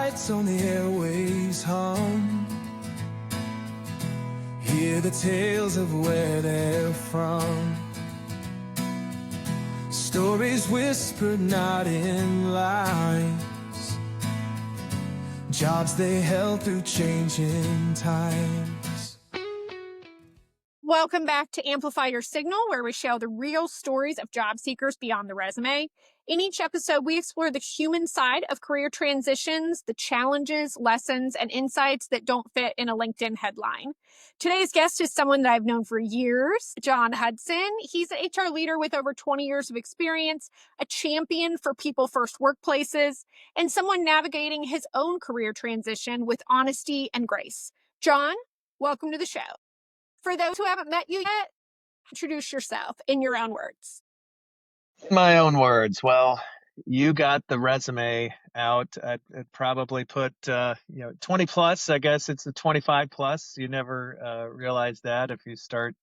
lights on the airways hum. Hear the tales of where they're from. Stories whispered, not in lies. Jobs they held through changing times. Welcome back to Amplify Your Signal, where we share the real stories of job seekers beyond the resume. In each episode, we explore the human side of career transitions, the challenges, lessons, and insights that don't fit in a LinkedIn headline. Today's guest is someone that I've known for years, John Hudson. He's an HR leader with over 20 years of experience, a champion for people-first workplaces, and someone navigating his own career transition with honesty and grace. John, welcome to the show. For those who haven't met you yet, introduce yourself in your own words. My own words. Well, you got the resume out. I'd probably put 20 plus. I guess it's the 25 plus. You never realize that if you start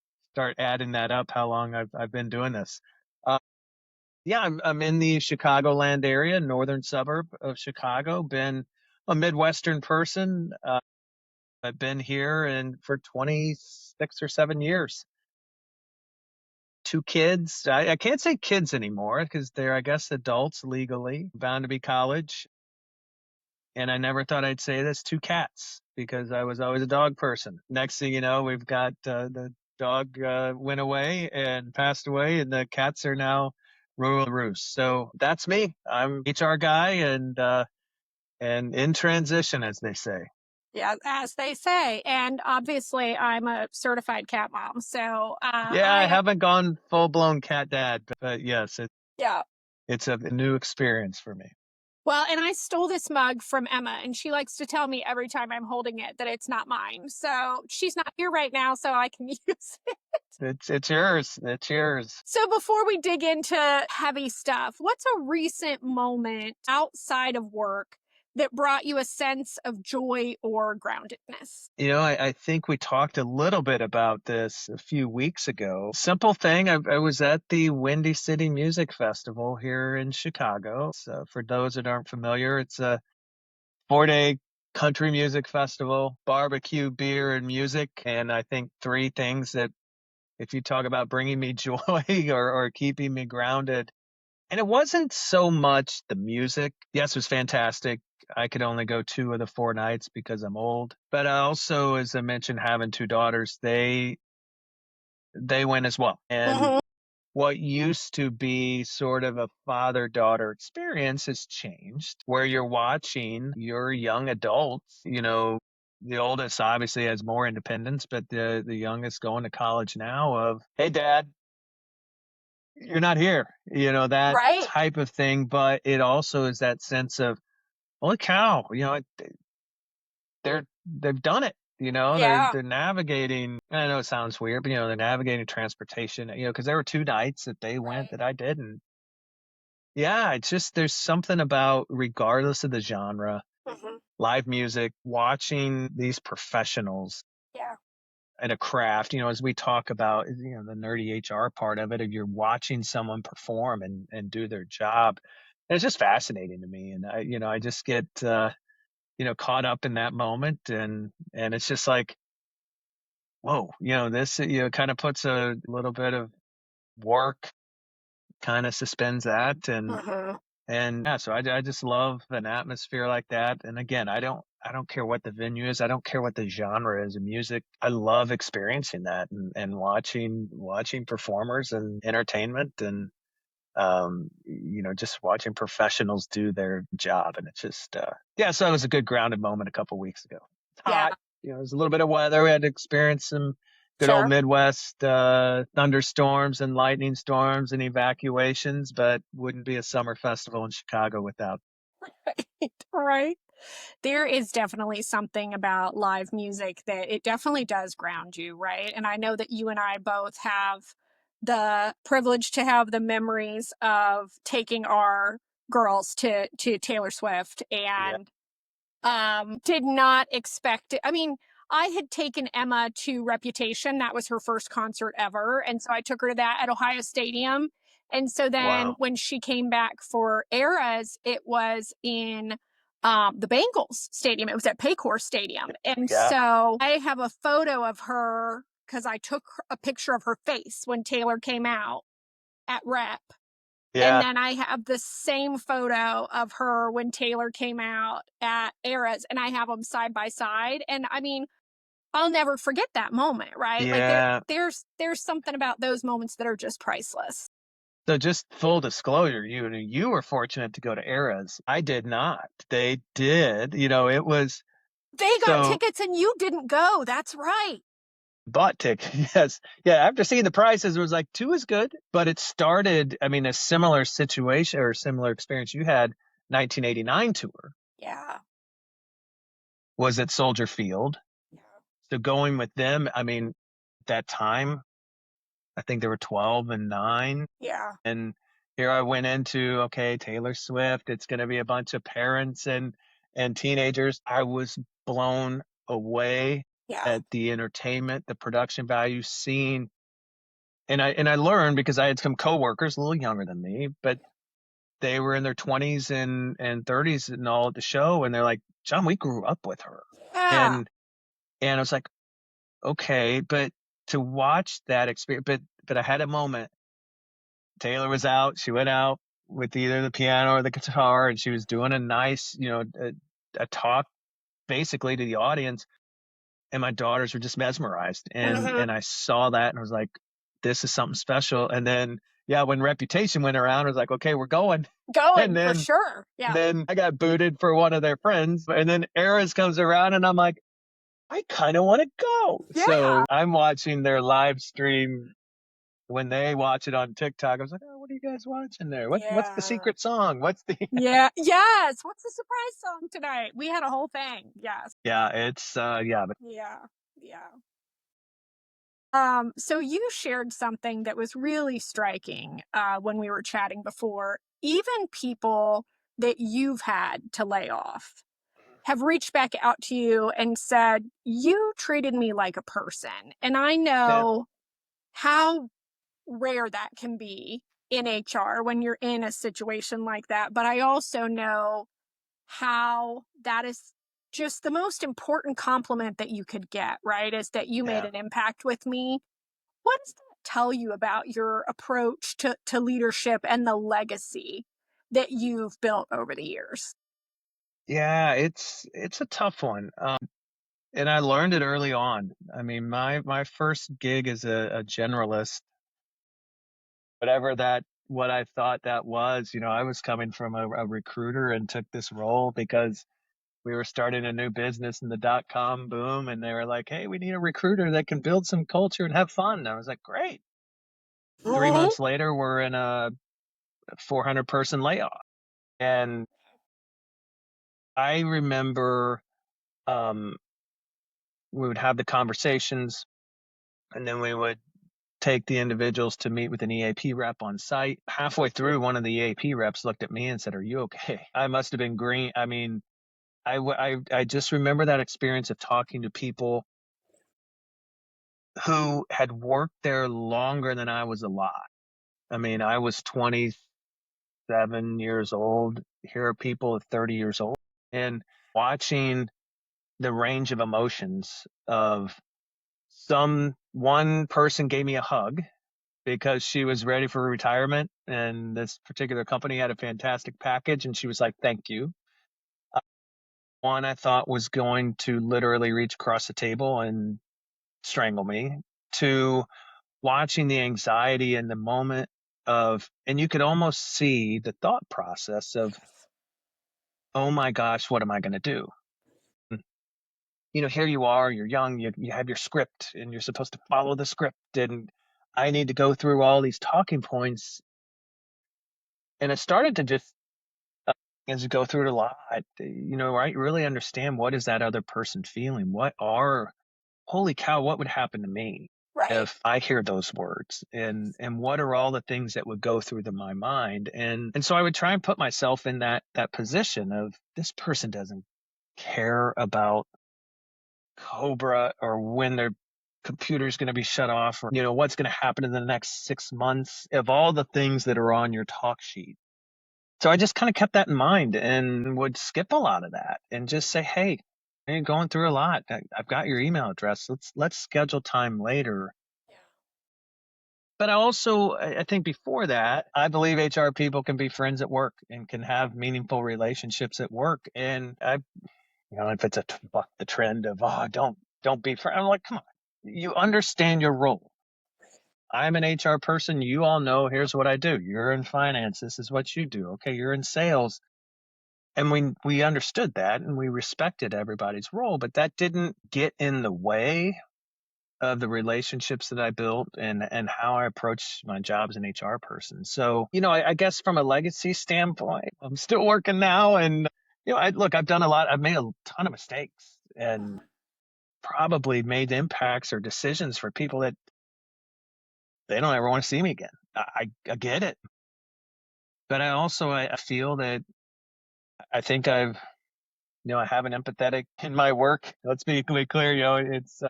adding that up. How long I've been doing this? I'm in the Chicagoland area, northern suburb of Chicago. Been a Midwestern person. I've been here for 26 or 7 years. 2 kids. I can't say kids anymore because they're, I guess, adults legally, bound to be college. And I never thought I'd say this, 2 cats, because I was always a dog person. Next thing you know, we've got the dog went away and passed away, and the cats are now rural roost. So that's me. I'm HR guy and in transition, as they say. Yeah, as they say. And obviously, I'm a certified cat mom. So I haven't gone full-blown cat dad, but yes, it's a new experience for me. Well, and I stole this mug from Emma, and she likes to tell me every time I'm holding it that it's not mine. So she's not here right now, so I can use it. It's yours. It's yours. So before we dig into heavy stuff, what's a recent moment outside of work that brought you a sense of joy or groundedness? I think we talked a little bit about this a few weeks ago. Simple thing, I was at the Windy City Music Festival here in Chicago. So for those that aren't familiar, it's a 4-day country music festival, barbecue, beer, and music. And I think 3 things that, if you talk about bringing me joy or keeping me grounded, and it wasn't so much the music. Yes, it was fantastic. I could only go 2 of the 4 nights because I'm old. But also, as I mentioned, having 2 daughters, they went as well. And what used to be sort of a father-daughter experience has changed, where you're watching your young adults, the oldest obviously has more independence, but the youngest going to college now of, hey, Dad, you're not here, that Right. type of thing. But it also is that sense of, holy cow, they've done it, they're navigating. I know it sounds weird, but they're navigating transportation, because there were 2 nights that they went that I didn't. Yeah, it's just, there's something about, regardless of the genre, live music, watching these professionals in a craft, as we talk about, the nerdy HR part of it, if you're watching someone perform and do their job, it's just fascinating to me. And I just get, caught up in that moment, and it's just like, whoa, this, kind of puts a little bit of work, kind of suspends that. And yeah, so I just love an atmosphere like that. And again, I don't care what the venue is. I don't care what the genre is of music. I love experiencing that and watching performers and entertainment, and just watching professionals do their job. And it's just so it was a good grounded moment a couple weeks ago. It's hot. It was a little bit of weather. We had to experience some good old Midwest thunderstorms and lightning storms and evacuations, but wouldn't be a summer festival in Chicago without. Right. There is definitely something about live music that it definitely does ground you, right? And I know that you and I both have the privilege to have the memories of taking our girls to Taylor Swift, and did not expect it. I mean, I had taken Emma to Reputation. That was her first concert ever. And so I took her to that at Ohio Stadium. And so then when she came back for Eras, it was in the Bengals stadium. It was at Paycor Stadium. And Yeah. so I have a photo of her because I took a picture of her face when Taylor came out at Rep. And Yeah. then I have the same photo of her when Taylor came out at Eras, and I have them side by side. And I mean, I'll never forget that moment, right? Like Yeah. there's something about those moments that are just priceless. So just full disclosure, you were fortunate to go to Eras. I did not. They did. It was They got so tickets and you didn't go. That's right. bought tickets. Yes. Yeah. After seeing the prices, it was like two is good, but it started, I mean, a similar situation or similar experience you had 1989 tour Yeah. was at Soldier Field. Yeah. So going with them, I mean, that time, I think they were 12 and 9. Yeah. And here I went into, okay, Taylor Swift, it's going to be a bunch of parents and teenagers. I was blown away Yeah. at the entertainment, the production value, seeing, and I learned because I had some coworkers a little younger than me, but they were in their 20s and 30s and all at the show, and they're like, John, we grew up with her. Yeah. And I was like, okay, but to watch that experience, but I had a moment. Taylor was out. She went out with either the piano or the guitar, and she was doing a nice, a talk basically to the audience. And my daughters were just mesmerized, and Mm-hmm. and I saw that, and I was like, this is something special. And then, yeah, when Reputation went around, I was like, okay, we're going. And Going for then sure. Yeah. then I got booted for one of their friends, and then Eras comes around, and I'm like, I kind of want to go. Yeah. So I'm watching their live stream when they watch it on TikTok. I was like, oh, what are you guys watching there? What's the Yeah. secret song? What's the Yeah. Yes. What's the surprise song tonight? We had a whole thing. Yes. Yeah, it's yeah, but Yeah. Yeah. So you shared something that was really striking when we were chatting before. Even people that you've had to lay off have reached back out to you and said, you treated me like a person. And I yeah, know how rare that can be in HR when you're in a situation like that. But I also know how that is just the most important compliment that you could get, right? Is that you made yeah. an impact with me. What does that tell you about your approach to leadership and the legacy that you've built over the years? Yeah, it's a tough one. And I learned it early on. I mean, my first gig as a generalist, whatever that what I thought that was, I was coming from a recruiter and took this role because we were starting a new business in the dot-com boom, and they were like, hey, we need a recruiter that can build some culture and have fun. And I was like, great. 3 months later, we're in a 400-person layoff. And I remember um, we would have the conversations, and then we would take the individuals to meet with an EAP rep on site. Halfway through, one of the EAP reps looked at me and said, are you okay? I must have been green. I mean, I just remember that experience of talking to people who had worked there longer than I was alive. I mean, I was 27 years old. Here are people at 30 years old, and watching the range of emotions of one person gave me a hug because she was ready for retirement, and this particular company had a fantastic package, and she was like, thank you. One I thought was going to literally reach across the table and strangle me. Two, watching the anxiety in the moment of, and you could almost see the thought process of, oh my gosh, what am I going to do? Here you are, you're young, you have your script, and you're supposed to follow the script. And I need to go through all these talking points. And it started to just, as you go through it a lot, right? Really understand, what is that other person feeling? Holy cow, what would happen to me Right. if I hear those words? And what are all the things that would go through my mind? And so I would try and put myself in that position of, this person doesn't care about Cobra or when their computer's going to be shut off, or what's going to happen in the next 6 months, of all the things that are on your talk sheet. So I just kind of kept that in mind and would skip a lot of that and just say, hey, you're going through a lot. I've got your email address. Let's schedule time later. But I think before that, I believe HR people can be friends at work and can have meaningful relationships at work. And if it's buck the trend of, oh, don't be friends. I'm like, come on, you understand your role. I'm an HR person. You all know, here's what I do. You're in finance. This is what you do. Okay. You're in sales. And we understood that and we respected everybody's role, but that didn't get in the way of the relationships that I built and how I approach my job as an HR person. So, I guess from a legacy standpoint, I'm still working now. And, I've done a lot. I've made a ton of mistakes and probably made impacts or decisions for people that they don't ever want to see me again. I get it. But I feel that I think I have an empathetic in my work. Let's be clear, it's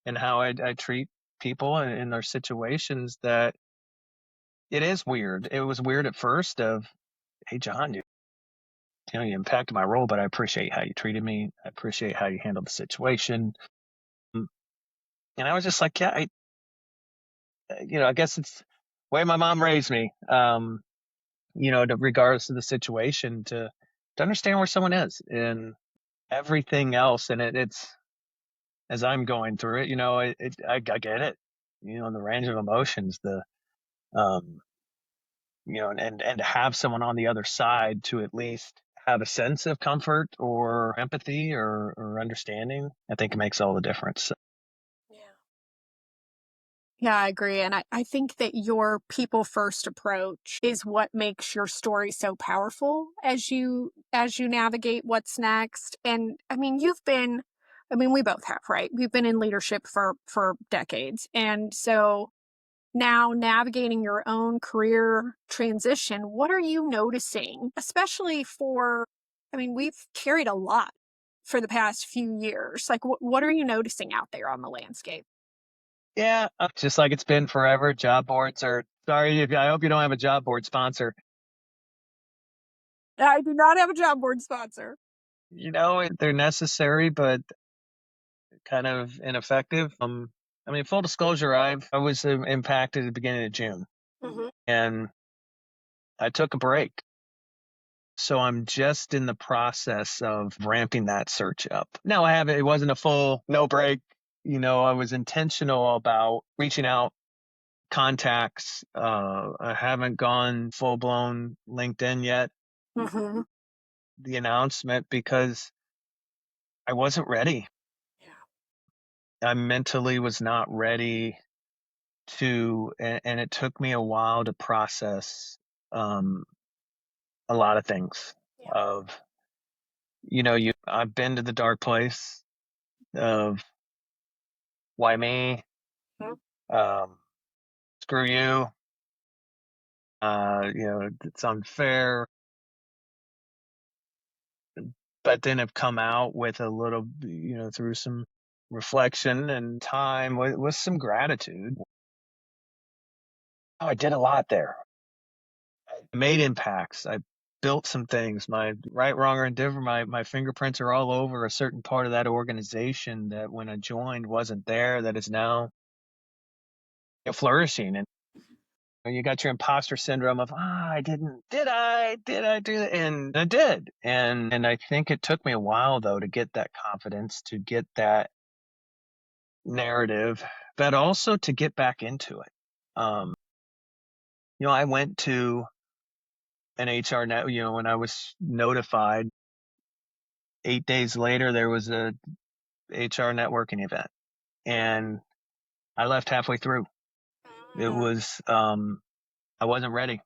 in how I treat people in their situations that it is weird. It was weird at first of, hey, John, you impacted my role, but I appreciate how you treated me. I appreciate how you handled the situation. And I was just like, yeah, I guess it's the way my mom raised me, regardless of the situation to understand where someone is and everything else. And it's, as I'm going through it, I get it, the range of emotions, um, and to have someone on the other side to at least have a sense of comfort or empathy or understanding, I think it makes all the difference. Yeah, I agree. And I think that your people first approach is what makes your story so powerful as you navigate what's next. And we both have, right? We've been in leadership for decades. And so now navigating your own career transition, what are you noticing? Especially we've carried a lot for the past few years. Like what are you noticing out there on the landscape? Yeah, just like it's been forever. Job boards are sorry. I hope you don't have a job board sponsor. I do not have a job board sponsor. They're necessary, but kind of ineffective. Full disclosure, I was impacted at the beginning of June, Mhm. and I took a break. So I'm just in the process of ramping that search up. No, I haven't. It wasn't a full no break. I was intentional about reaching out, contacts. I haven't gone full blown LinkedIn yet. Mhm. The announcement because I wasn't ready. Yeah. I mentally was not ready and it took me a while to process um, a lot of things. Yeah. Of I've been to the dark place of why me, Mhm. um, screw you, it's unfair, but then have come out with a little, through some reflection and time with some gratitude. Oh, I did a lot there. I made impacts. I built some things. My right, wrong, or indifferent, my fingerprints are all over a certain part of that organization that when I joined wasn't there, that is now flourishing. And you got your imposter syndrome of, I didn't, did I do that? And I did. And I think it took me a while though to get that confidence, to get that narrative, but also to get back into it. I went to an HR net, when I was notified 8 days later, there was a HR networking event and I left halfway through. It was, I wasn't ready.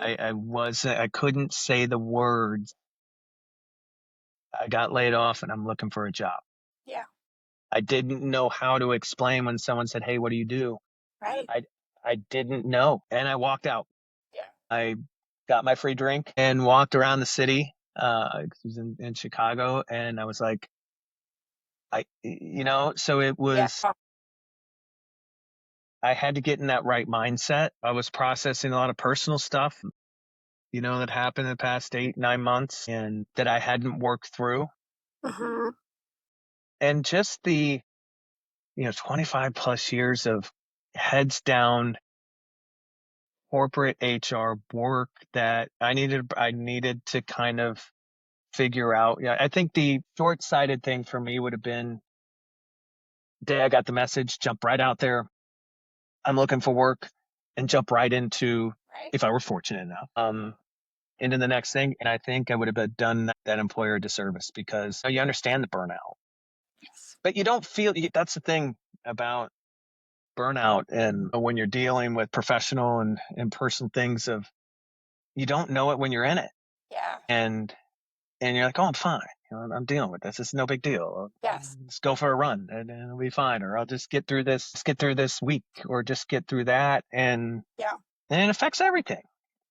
I couldn't say the words. I got laid off and I'm looking for a job. Yeah. I didn't know how to explain when someone said, hey, what do you do? Right. I didn't know. And I walked out. Yeah. I got my free drink and walked around the city. It was in Chicago. And I was like, so it Yeah. was, I had to get in that right mindset. I was processing a lot of personal stuff. that happened in the past 8, 9 months and that I hadn't worked through. Uh-huh. And just the, 25 plus years of heads down corporate HR work that I needed to kind of figure out. Yeah, I think the short-sighted thing for me would have been day I got the message, jump right out there. I'm looking for work and jump right into, Right. if I were fortunate enough, into the next thing. And I think I would have done that employer a disservice because you understand the burnout, Yes. but you don't feel that's the thing about burnout. And when you're dealing with professional and personal things of, you don't know it when you're in it. Yeah. And you're like, oh, I'm fine. I'm dealing with this. It's no big deal. Yes. Let's go for a run and it'll be fine. Or I'll just get through this week or just get through that. And Yeah. it affects everything.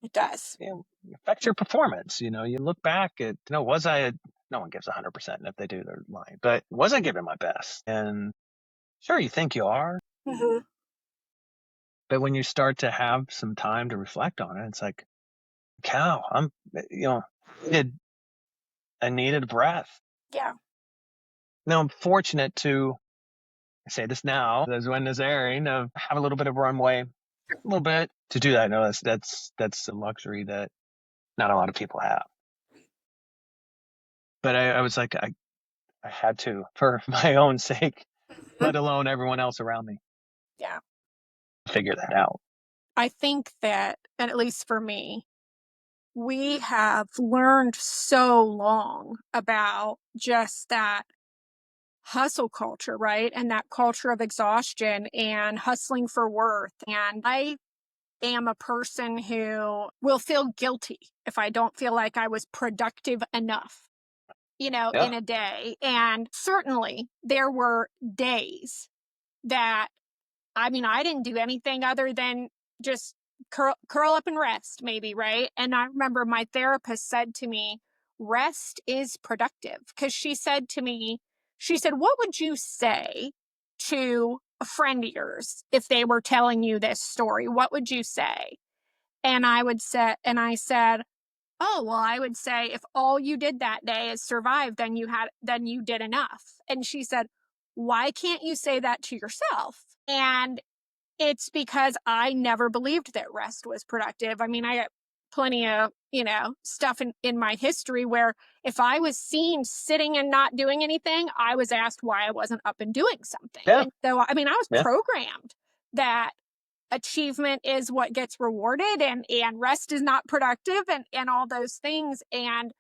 It does. It affects your performance. You look back at, no one gives 100%. And if they do, they're lying. But was I giving my best? And sure, you think you are. Mm-hmm. But when you start to have some time to reflect on it, it's like, cow, I needed a breath. Yeah. Now I'm fortunate to, I say this now, as when this airing, have a little bit of runway, a little bit to do that. No, that's a luxury that not a lot of people have. But I was like, I had to, for my own sake, let alone everyone else around me, Yeah. figure that out. I think that, and at least for me, we have learned so long about just that hustle culture, right? And that culture of exhaustion and hustling for worth. And I am a person who will feel guilty if I don't feel like I was productive enough, Yeah, in a day. And certainly there were days that, I didn't do anything other than just curl up and rest, maybe, right? And I remember my therapist said to me, rest is productive. Because she said, what would you say to a friend of yours if they were telling you this story? What would you say? And I said, oh, well, I would say if all you did that day is survive, then you did enough. And she said, why can't you say that to yourself? And it's because I never believed that rest was productive. I got plenty of, stuff in my history where if I was seen sitting and not doing anything, I was asked why I wasn't up and doing something. yeah, And so, I was yeah, programmed that achievement is what gets rewarded and rest is not productive and all those things. And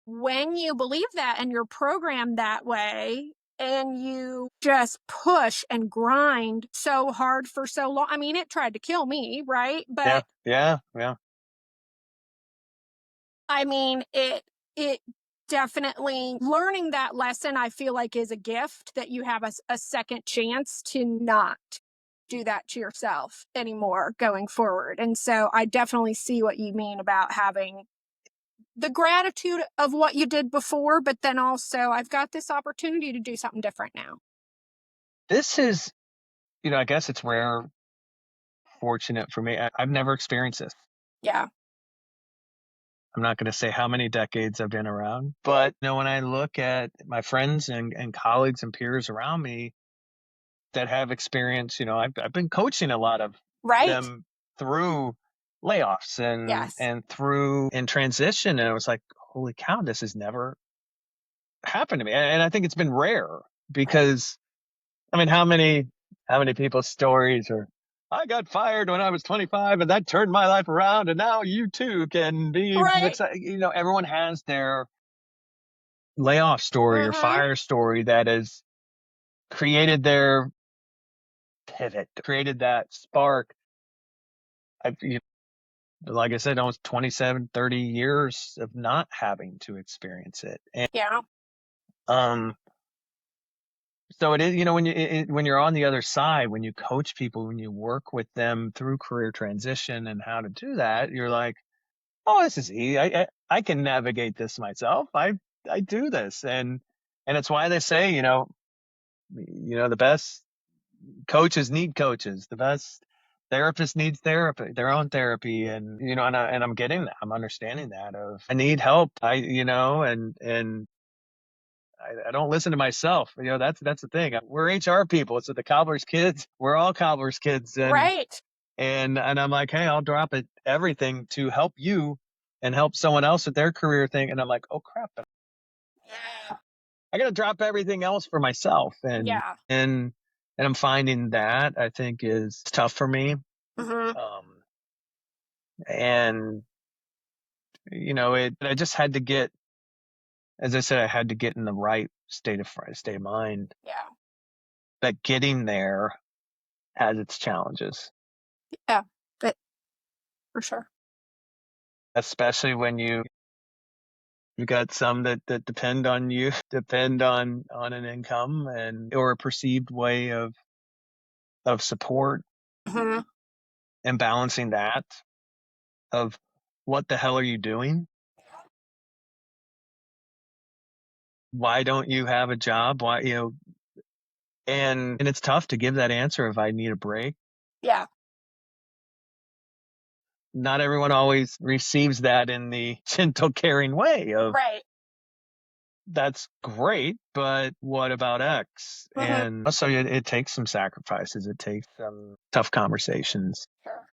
when you believe that and you're programmed that way and you just push and grind so hard for so long, it tried to kill me, right? yeah, But yeah, yeah. it definitely, learning that lesson, I feel like, is a gift that you have a second chance to not do that to yourself anymore going forward. And so I definitely see what you mean about having the gratitude of what you did before, but then also I've got this opportunity to do something different now. This is, I guess it's rare, fortunate for me. I've never experienced this. Yeah. I'm not going to say how many decades I've been around, but when I look at my friends and colleagues and peers around me that have experience, I've been coaching a lot of Right. them through layoffs Yes. and through in transition. And it was like, holy cow, this has never happened to me. And I think it's been rare Right. because, how many people's stories are, I got fired when I was 25 and that turned my life around. And now you too can be, Right. everyone has their layoff story or Uh-huh. fire story that has created their pivot, created that spark. I, like I said, almost 27, 30 years of not having to experience it. And, Yeah. um, so it is, when you're on the other side, when you coach people, when you work with them through career transition and how to do that, you're like, oh, this is easy. I can navigate this myself. I do this. And it's why they say, the best coaches need coaches. The best therapist needs therapy, their own therapy. And, and I'm getting that. I'm understanding that of I need help. And I don't listen to myself. That's the thing. We're HR people. So the cobbler's kids, we're all cobbler's kids. Right. And I'm like, hey, I'll drop everything to help you and help someone else with their career thing. And I'm like, oh crap, Yeah. I got to drop everything else for myself. Yeah. And I'm finding that I think is tough for me. Mm-hmm. And I just had to get, as I said, I had to get in the right state of mind. Yeah. But getting there has its challenges. Yeah. But for sure. Especially when you got some that depend on you, depend on an income or a perceived way of support, Mm-hmm. and balancing that of what the hell are you doing? Why don't you have a job? Why, and it's tough to give that answer if I need a break. Yeah. Not everyone always receives that in the gentle, caring way of, Right. that's great, but what about X? Mm-hmm. And also, it takes some sacrifices. It takes some tough conversations. Sure.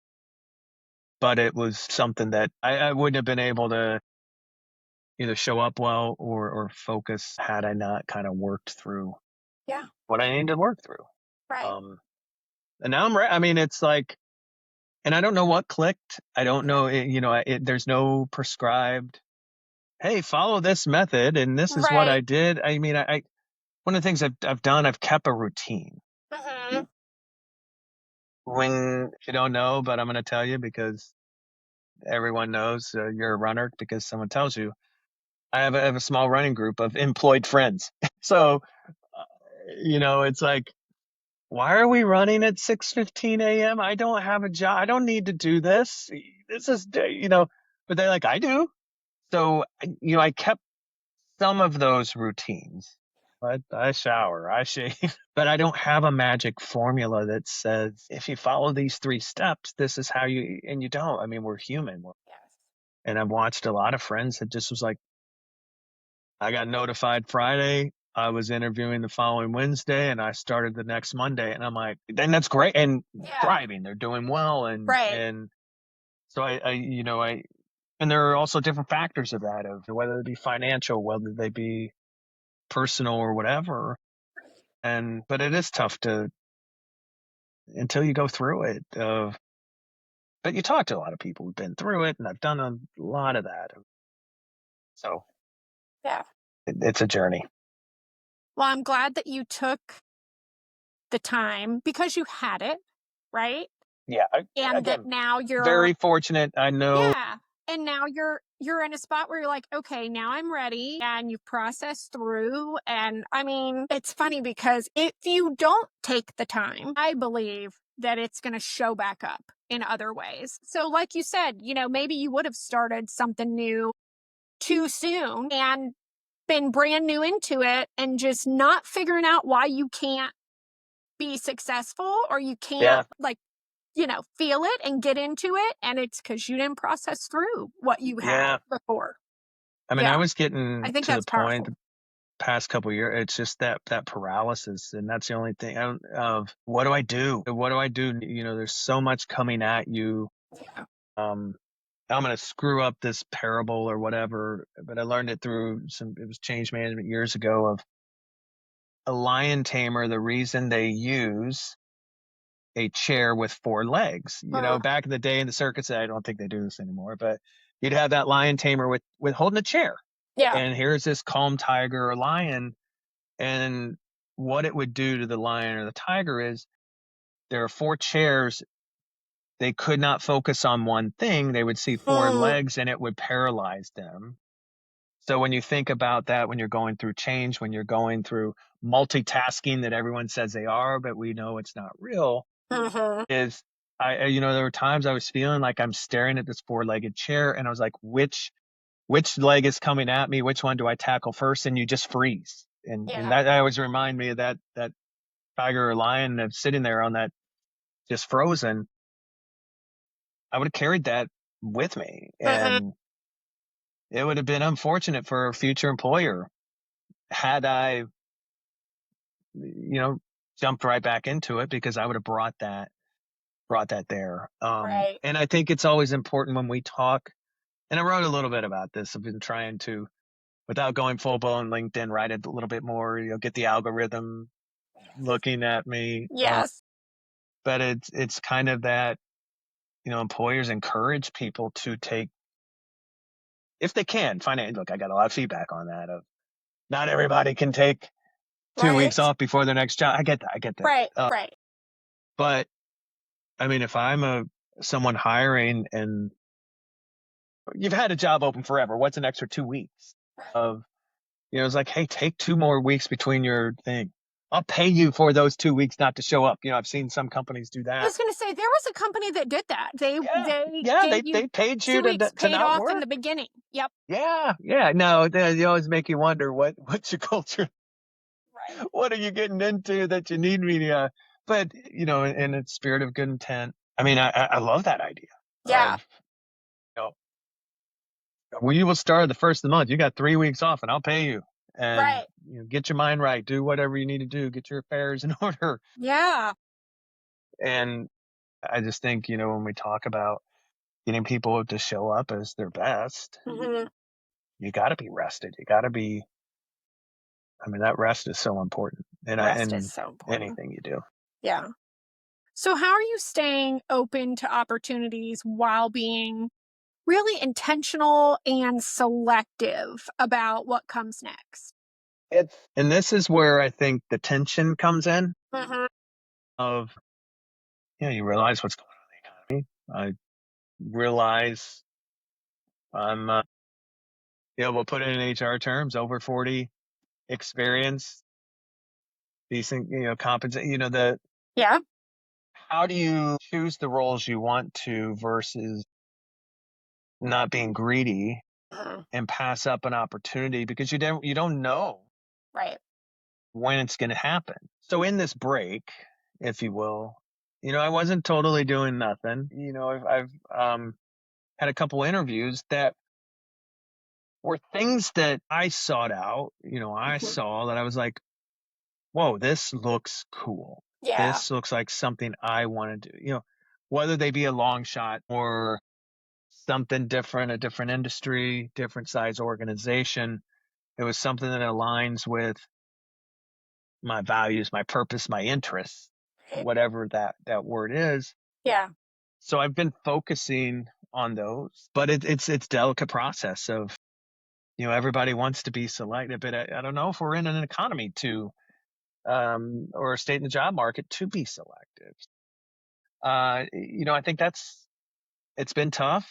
But it was something that I wouldn't have been able to either show up well or focus had I not kind of worked through Yeah. what I needed to work through. Right. And now I'm right. I mean, it's like, and I don't know what clicked. I don't know. There's no prescribed, hey, follow this method, and this is what Right. I did. I mean, I one of the things I've done, I've kept a routine. Mm-hmm. When you don't know, but I'm going to tell you because everyone knows you're a runner because someone tells you. I have a small running group of employed friends. So, it's like, why are we running at 6:15 a.m.? I don't have a job. I don't need to do this. This is, but they're like, I do. So, I kept some of those routines. I shower, I shave, but I don't have a magic formula that says if you follow these 3 steps, this is how and you don't. I mean, we're human. Yes. And I've watched a lot of friends that just was like, I got notified Friday. I was interviewing the following Wednesday and I started the next Monday. And I'm like, then that's great. And Yeah. thriving, they're doing well. Right. And so and there are also different factors of that, of whether it be financial, whether they be personal or whatever. But it is tough until you go through it. But you talk to a lot of people who've been through it, and I've done a lot of that. So Yeah. it's a journey. Well, I'm glad that you took the time because you had it, right? Yeah. And that Again, now you're very fortunate. I know. yeah. And now you're in a spot where you're like, okay, now I'm ready, and you've processed through. And I mean, it's funny because if you don't take the time, I believe that it's going to show back up in other ways. So like you said, maybe you would have started something new too soon and been brand new into it and just not figuring out why you can't be successful or you Yeah. can't feel it and get into it. And it's because you didn't process through what you had Yeah. before. I mean, I Yeah. was I getting think to the that's point powerful. the past couple of years. It's just that paralysis, and that's the only thing of what do I do? What do I do? There's so much coming at you. Yeah. Um, I'm going to screw up this parable or whatever, but I learned it through it was change management years ago of a lion tamer. The reason they use a chair with 4 legs, back in the day in the circus, I don't think they do this anymore, but you'd have that lion tamer with holding a chair. Yeah. And here's this calm tiger or lion. And what it would do to the lion or the tiger is there are 4 chairs. They could not focus on one thing. They would see 4 Hmm. legs and it would paralyze them. So when you think about that, when you're going through change, when you're going through multitasking that everyone says they are, but we know it's not real, Mm-hmm. is there were times I was feeling like I'm staring at this 4-legged chair and I was like, which leg is coming at me? Which one do I tackle first? And you just freeze. And Yeah. that always remind me of that tiger or lion that's sitting there on that just frozen. I would have carried that with me. Mhm. And it would have been unfortunate for a future employer had I, jumped right back into it, because I would have brought that there. Right. And I think it's always important when we talk, and I wrote a little bit about this. I've been trying to, without going full blown LinkedIn, write it a little bit more, get the algorithm looking at me. Yes. But it's kind of that, employers encourage people to take, if they can, look, I got a lot of feedback on that of not everybody can take 2 weeks Right. off before their next job. I get that. I get that. Right. Right. But I mean, if I'm someone hiring and you've had a job open forever, what's an extra 2 weeks of, it's like, hey, take 2 more weeks between your thing. I'll pay you for those 2 weeks not to show up. I've seen some companies do I that. was going to say there was a company that did that. Yeah. They Yeah. gave you They paid you 2 weeks to paid not off in work. the beginning. Yep. Yeah. Yeah. No, they always make you wonder what's your culture? Right. What are you getting into that you need me to, but in its spirit of good intent. I mean, I love that idea Yeah. of, you know, we will start the first of the month. You got 3 weeks off and I'll pay you, and Right. get your mind right, do whatever you need to do, get your affairs in order. Yeah. And I just think, when we talk about getting people to show up as their best, Hmm. you got to be rested. You got to be, I mean, that rest is so important. Rest is And so important. anything you do. Yeah. So, how are you staying open to opportunities while being really intentional and selective about what comes next? And this is where I think the tension comes in Hmm. of, you realize what's going on in the economy. I realize I'm, we'll put it in HR terms, over 40 experience, decent, compensate, Yeah. how do you choose the roles you want to versus not being greedy Mhm. and pass up an opportunity because you don't know Right. when it's going to happen. So in this break, if you will, I wasn't totally doing nothing. I've had a couple interviews that were things that I sought out. I Mhm. saw that I was like, whoa, this looks cool. Yeah. This looks like something I want to do. Whether they be a long shot or something different, a different industry, different size organization. It was something that aligns with my values, my purpose, my interests, whatever that word is. Yeah. So I've been focusing on those, but it's delicate process of, everybody wants to be selected, but I don't know if we're in an economy to, or a state in the job market to be selective. I think it's been tough,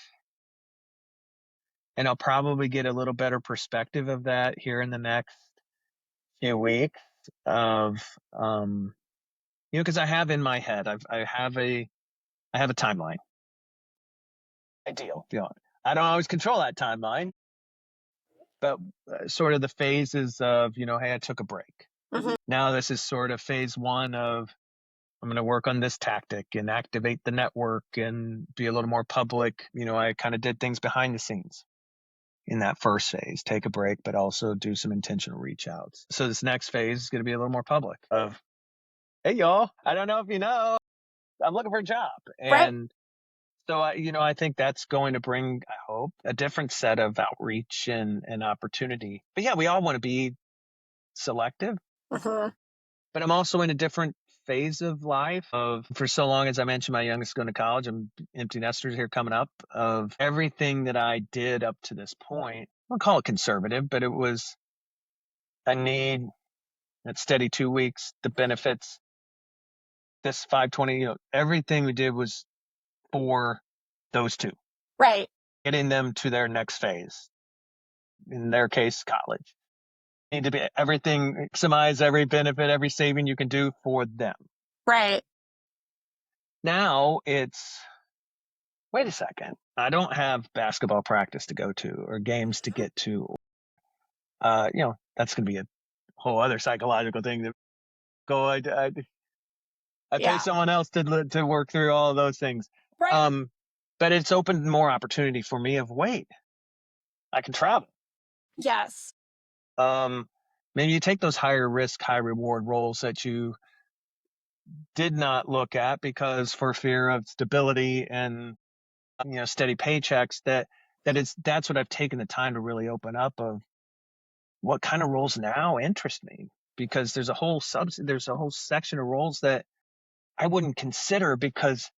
and I'll probably get a little better perspective of that here in the next few weeks of, because I have in my head, I have a timeline. Ideal. I don't always control that timeline, but sort of the phases of, hey, I took a break. Hmm. Now this is sort of phase one of, I'm going to work on this tactic and activate the network and be a little more public. I kind of did things behind the scenes in that first phase, take a break, but also do some intentional reach outs. So this next phase is going to be a little more public of, hey, y'all, I don't know if you know, I'm looking for a job. Right. And so I think that's going to bring, I hope, a different set of outreach and opportunity. But yeah, we all want to be selective, Hmm. but I'm also in a different phase of life of, for so long, as I mentioned, my youngest going to college, I'm empty nesters here coming up, of everything that I did up to this point. I'll call it conservative, but it was a need, that steady 2 weeks, the benefits, this 520, everything we did was for those two, Right. getting them to their next phase. In their case, college. Need to be everything, maximize every benefit, every saving you can do for them. Right. Now it's, wait a second, I don't have basketball practice to go to or games to get to. That's going to be a whole other psychological thing to go. I pay Yeah. someone else to work through all of those things. Right. but it's opened more opportunity for me of, wait, I can travel. Yes. Maybe you take those higher risk, high reward roles that you did not look at because for fear of stability and steady paychecks, that's what I've taken the time to really open up of what kind of roles now interest me, because there's a whole section of roles that I wouldn't consider because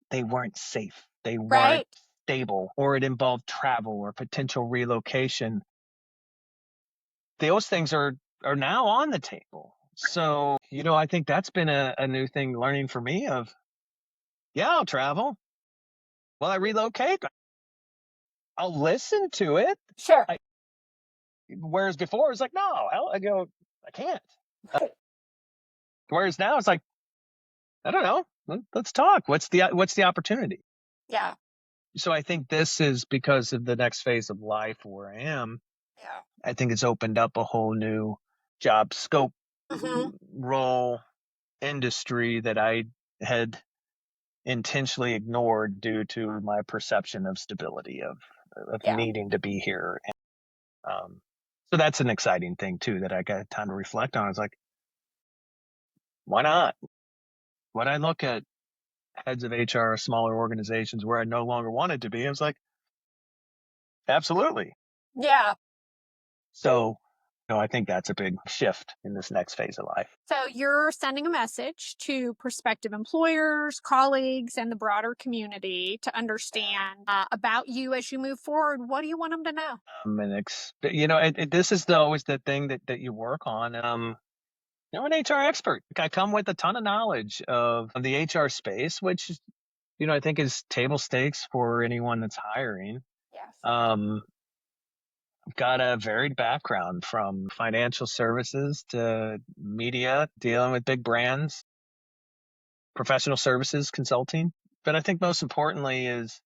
they weren't safe, they weren't Right. stable, or it involved travel or potential relocation. Those things are now on the table. So, I think that's been a new thing learning for me of, yeah, I'll travel. Will I relocate? I'll listen to it. Sure. Whereas before it's like, no, hell, I can't. Whereas now it's like, I don't know. Let's talk. What's the opportunity? Yeah. So I think this is because of the next phase of life where I am. Yeah. I think it's opened up a whole new job scope, Hmm. role, industry that I had intentionally ignored due to my perception of stability, of Yeah. needing to be here. Um, so that's an exciting thing too that I got time to reflect on. It's like, why not? When I look at heads of HR, smaller organizations where I no longer wanted to be, I was like, absolutely. Yeah. So, I think that's a big shift in this next phase of life. So you're sending a message to prospective employers, colleagues, and the broader community to understand about you as you move forward. What do you want them to know? This is always the thing that you work on. I'm an HR expert. I come with a ton of knowledge of the HR space, which, I think is table stakes for anyone that's hiring. Yes. Um, I've got a varied background from financial services to media, dealing with big brands, professional services, consulting. But I think most importantly is,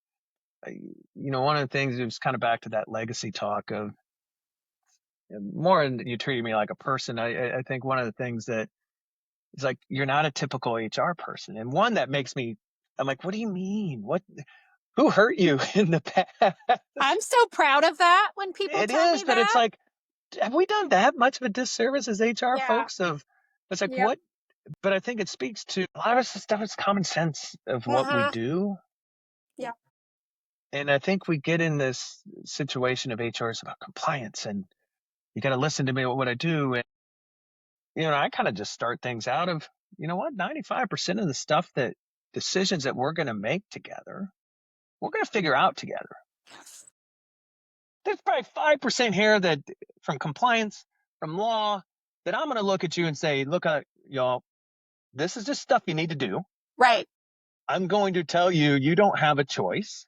one of the things is kind of back to that legacy talk of more than you treating me like a person. I think one of the things that is like, you're not a typical HR person. And one that makes me, I'm like, what do you mean? Who hurt you in the past? I'm so proud of that when people It tell me is, but it's that. like, have we done that much of a disservice as HR Yeah. folks? It's like, Yep. what? But I think it speaks to a lot of stuff is common sense of what we Uh-huh. do. Yeah. And I think we get in this situation of HR is about compliance and you got to listen to me what I do. And, I kind of just start things out of, 95% of the stuff that decisions that we're going to make together, we're going to figure out together. There's probably 5% here that from compliance, from law, that I'm going to look at you and say, look, y'all, this is just stuff you need to do. Right. I'm going to tell you, you don't have a choice.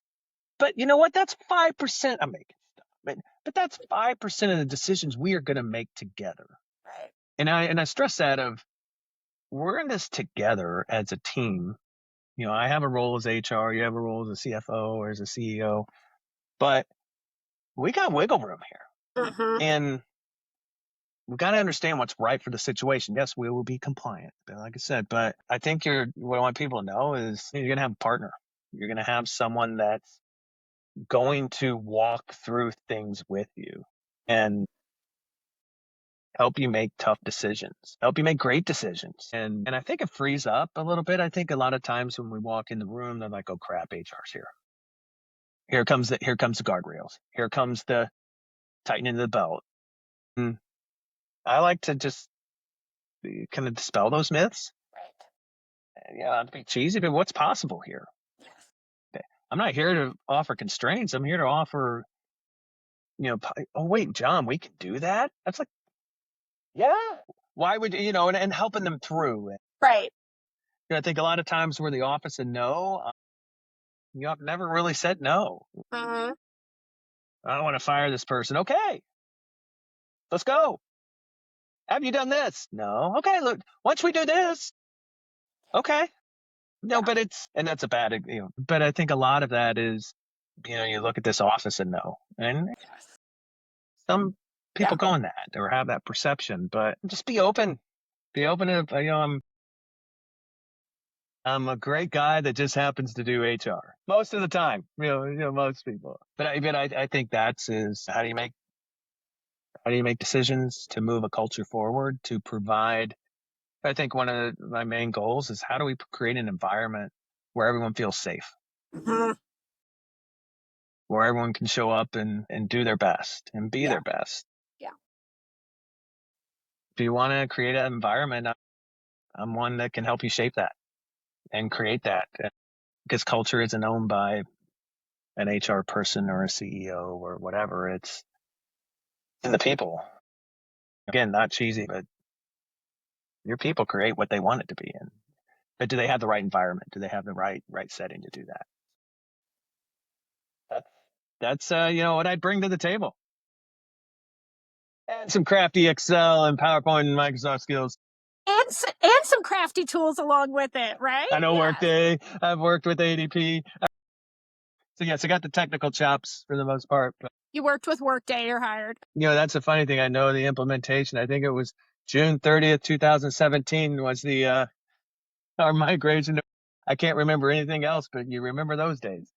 But you know what? That's 5%. I'm making stuff. But that's 5% of the decisions we are going to make together. Right. And I stress that of, we're in this together as a team. I have a role as HR, you have a role as a CFO or as a CEO, but we got wiggle room here. Mm-hmm. And we've got to understand what's right for the situation. Yes, we will be compliant, like I said, but I think what I want people to know is you're going to have a partner. You're going to have someone that's going to walk through things with you and help you make tough decisions, help you make great decisions. And I think it frees up a little bit. I think a lot of times when we walk in the room, they're like, oh crap, HR's here. Here comes the guardrails. Here comes the tightening of the belt. And I like to just kind of dispel those myths. Right. Yeah, it'd be cheesy, but what's possible here? I'm not here to offer constraints. I'm here to offer, oh wait, John, we can do that. That's like, yeah. Why would and helping them through. And, Right. I think a lot of times we're the office of no. I've never really said no. Mm-hmm. I don't want to fire this person. Okay, let's go. Have you done this? No. Okay, look. Once we do this, okay. No, Yeah. but and that's a bad, but I think a lot of that is, you look at this office and no, and some Yeah. people go in that or have that perception, but just be open. Be open to, I'm a great guy that just happens to do HR most of the time, most people. But I think how do you make decisions to move a culture forward, to provide. I think one of my main goals is how do we create an environment where everyone feels safe, Mhm. where everyone can show up and do their best and be Yeah. their best. Yeah. If you want to create an environment, I'm one that can help you shape that and create that, because culture isn't owned by an HR person or a CEO or whatever. It's in the people. Again, not cheesy, but your people create what they want it to be. But do they have the right environment? Do they have the right setting to do that? That's what I'd bring to the table. And some crafty Excel and PowerPoint and Microsoft skills. And some crafty tools along with it, right? I know Yes. Workday. I've worked with ADP. So yes, I got the technical chops for the most part. But You worked with Workday, you're hired. that's a funny thing. I know the implementation. I think it was June 30th, 2017 was our migration. I can't remember anything else, but you remember those days.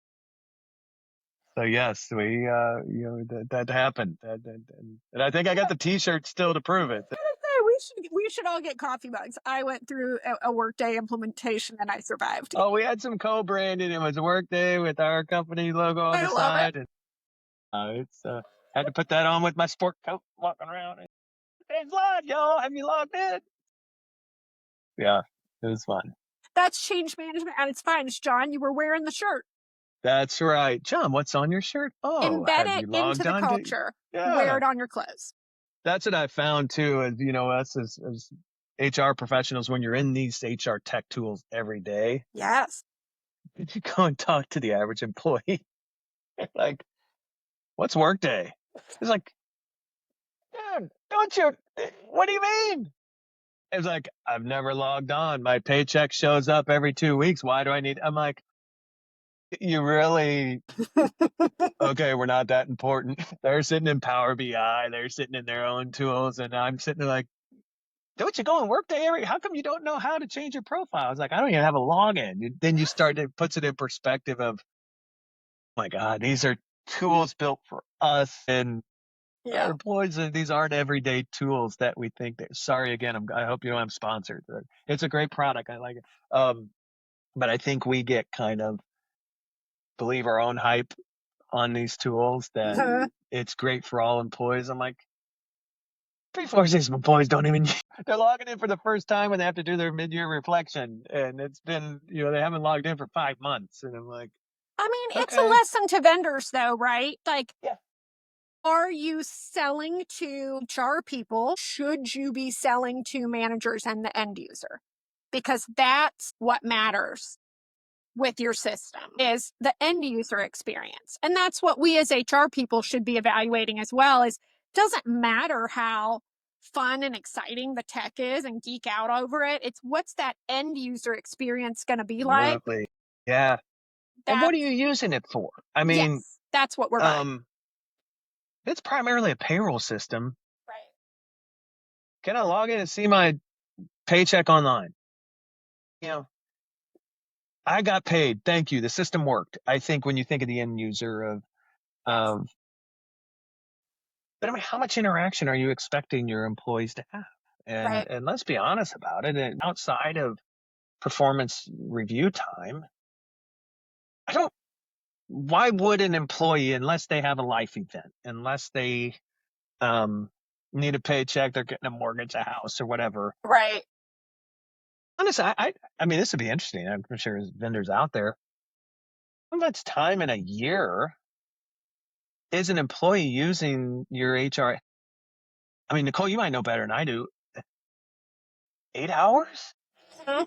So yes, we that happened, and I think I got the T-shirt still to prove it. We should all get coffee mugs. I went through a Workday implementation and I survived. Oh, we had some co-branding. It was Workday with our company logo on I the love it. side, and it's had to put that on with my sport coat walking around. It's live, y'all. Have you logged in? Yeah, it was fun. That's change management at its finest, John. You were wearing the shirt. That's right, John. What's on your shirt? Oh, Embed have it you into logged the on to? culture. Wear Yeah, it on your clothes. that's what I found too. As us as HR professionals, when you're in these HR tech tools every day, Yes. did you go and talk to the average employee? Like, what's Workday? It's like, dude, don't you? What do you mean? It's like, I've never logged on. My paycheck shows up every 2 weeks. Why do I need? I'm like, you really? Okay, we're not that important. They're sitting in Power BI. They're sitting in their own tools, and I'm sitting there like, don't you go and Workday every? How come you don't know how to change your profile? It's like, I don't even have a login. Then you start, it puts it in perspective of, oh my God, these are tools built for us and our Yeah. employees. These aren't everyday tools that we think that. Sorry again. I hope you don't have sponsored. It's a great product. I like it. But I think we get kind of believe our own hype on these tools that it's great for all employees. I'm like, 3 4 6 employees don't even. They're logging in for the first time when they have to do their mid-year reflection, and it's been they haven't logged in for 5 months, and I'm like, I mean, it's a okay, lesson to vendors, though, right? Like, yeah, are you selling to HR people? Should you be selling to managers and the end user? Because that's what matters with your system is the end user experience. And that's what we as HR people should be evaluating as well. Is doesn't matter how fun and exciting the tech is and geek out over it. It's what's that end user experience going to be like? absolutely, yeah. And what That's are you using it for? I mean, yes, that's what we're buying. it's primarily a payroll system. Right. Can I log in and see my paycheck online? You know, I got paid. Thank you. The system worked. I think when you think of the end user Yes. of, but I mean, how much interaction are you expecting your employees to have? Right. And let's be honest about it. And outside of performance review time, I don't. Why would an employee, unless they have a life event, unless they um, need a paycheck, they're getting a mortgage, a house, or whatever? Right. Honestly, I mean, this would be interesting. I'm sure there's vendors out there. How much time in a year is an employee using your HR? I mean, Nicole, you might know better than I do. 8 hours? Mhm.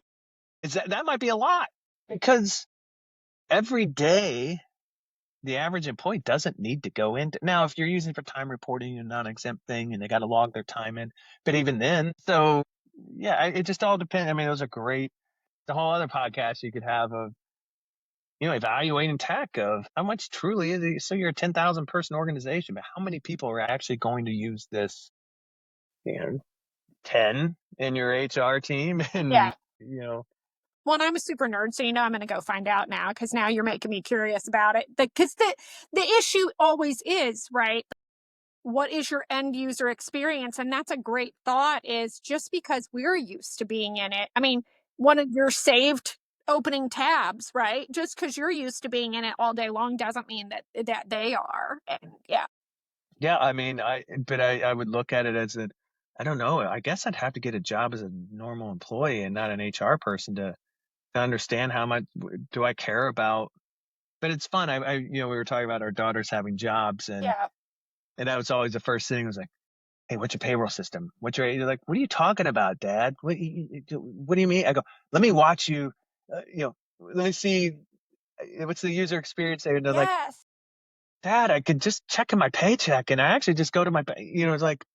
Is that might be a lot, because every day the average employee doesn't need to go into. Now, if you're using for time reporting and non-exempt thing and they got to log their time in, but even then, so yeah, it just all depends. I mean, those are great. The whole other podcast you could have of evaluating tech of how much truly is it. So you're a 10,000 person organization, but how many people are actually going to use this? 10 in your HR team, and Yeah. Well, and I'm a super nerd, so I'm going to go find out now because now you're making me curious about it. Because the issue always is, right? What is your end user experience? And that's a great thought, is just because we're used to being in it. I mean, one of your saved opening tabs, right? Just because you're used to being in it all day long doesn't mean that they are. And yeah. Yeah, I mean, I would look at it as I don't know. I guess I'd have to get a job as a normal employee and not an HR person to understand how much do I care about. But it's fun. We were talking about our daughters having jobs, and Yeah. that was always the first thing. Was like, hey, what's your payroll system? You're like, what are you talking about, Dad? What do you mean? I go, let me watch you. Let me see. What's the user experience there? And they're like, Yes. Dad, I could just check in my paycheck, and I actually just go to my, it's like,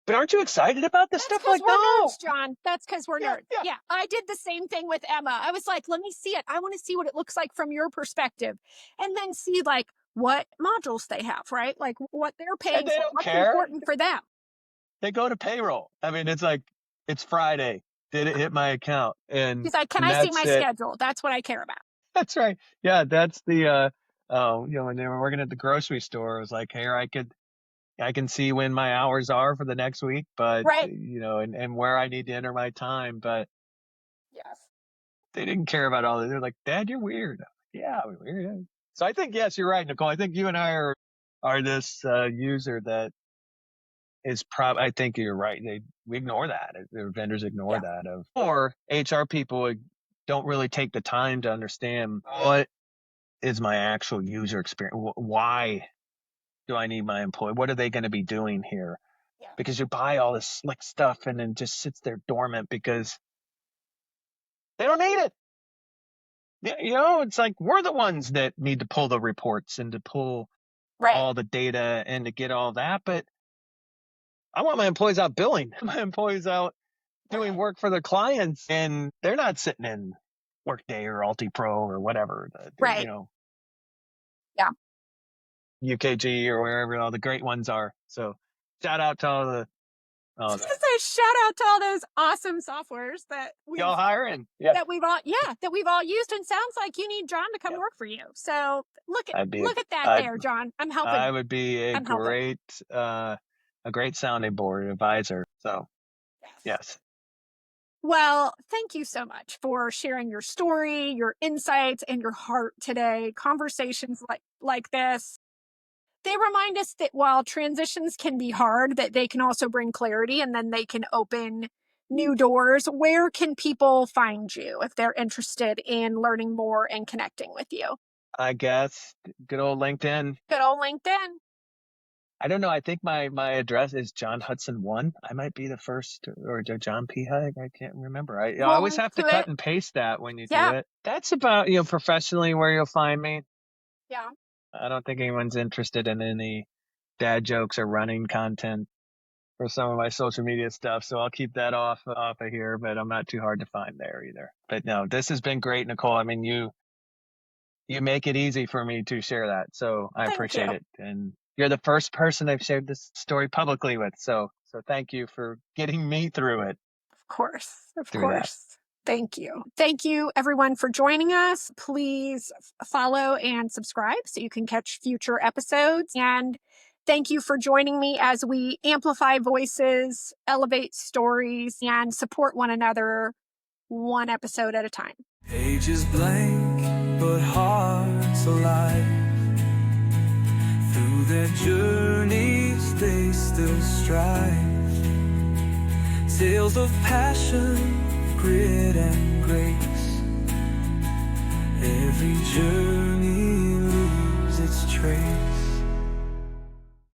but aren't you excited about this That's stuff? because Like, we're no. nerds, John. That's because we're Yeah, nerds. yeah. Yeah. I did the same thing with Emma. I was like, let me see it. I want to see what it looks like from your perspective. And then see like what modules they have, right? Like what they're And paying they for, don't what's care. important for them. They go to payroll. I mean, it's like, it's Friday. Did it hit my account? He's like, can And I see that's my it. schedule? That's what I care about. That's right. Yeah, that's the when they were working at the grocery store, it was like, here I can see when my hours are for the next week, but Right. and where I need to enter my time, but Yes. they didn't care about all that. They're like, Dad, you're weird. Yeah, we're weird. Yeah. So I think, yes, you're right, Nicole. I think you and I are this user that is I think you're right. We ignore that. The vendors ignore Yeah. that or HR people don't really take the time to understand what is my actual user experience. Why do I need my employee? What are they going to be doing here? Yeah. Because you buy all this slick stuff and then just sits there dormant because they don't need it. It's like we're the ones that need to pull the reports and to pull Right. all the data and to get all that. But I want my employees out billing, my employees out doing work for their clients, and they're not sitting in Workday or AltiPro or whatever, Right. Yeah. UKG or wherever all the great ones are. So shout out to all the Just to say shout out to all those awesome softwares that y'all hiring. Yeah. that we've all used, and sounds like you need John to come work for you. So look at that there, John. I'm helping. I would be a great sounding board advisor. So yes. Well, thank you so much for sharing your story, your insights, and your heart today. Conversations like this, they remind us that while transitions can be hard, that they can also bring clarity, and then they can open new doors. Where can people find you if they're interested in learning more and connecting with you? I guess good old LinkedIn. Good old LinkedIn. I don't know. I think my address is John Hudson 1. I might be the first, or John P. Hug. I can't remember. I always have to cut and paste that when you do it. That's about, professionally where you'll find me. Yeah. I don't think anyone's interested in any dad jokes or running content for some of my social media stuff. So I'll keep that off of here, but I'm not too hard to find there either. But no, this has been great, Nicole. I mean, you make it easy for me to share that. So I appreciate it. And you're the first person I've shared this story publicly with. So thank you for getting me through it. Of course. Thank you. Thank you, everyone, for joining us. Please follow and subscribe so you can catch future episodes. And thank you for joining me as we amplify voices, elevate stories, and support one another one episode at a time. Pages blank, but hearts alive. Through their journeys, they still strive. Tales of passion, grit, and grace. Every journey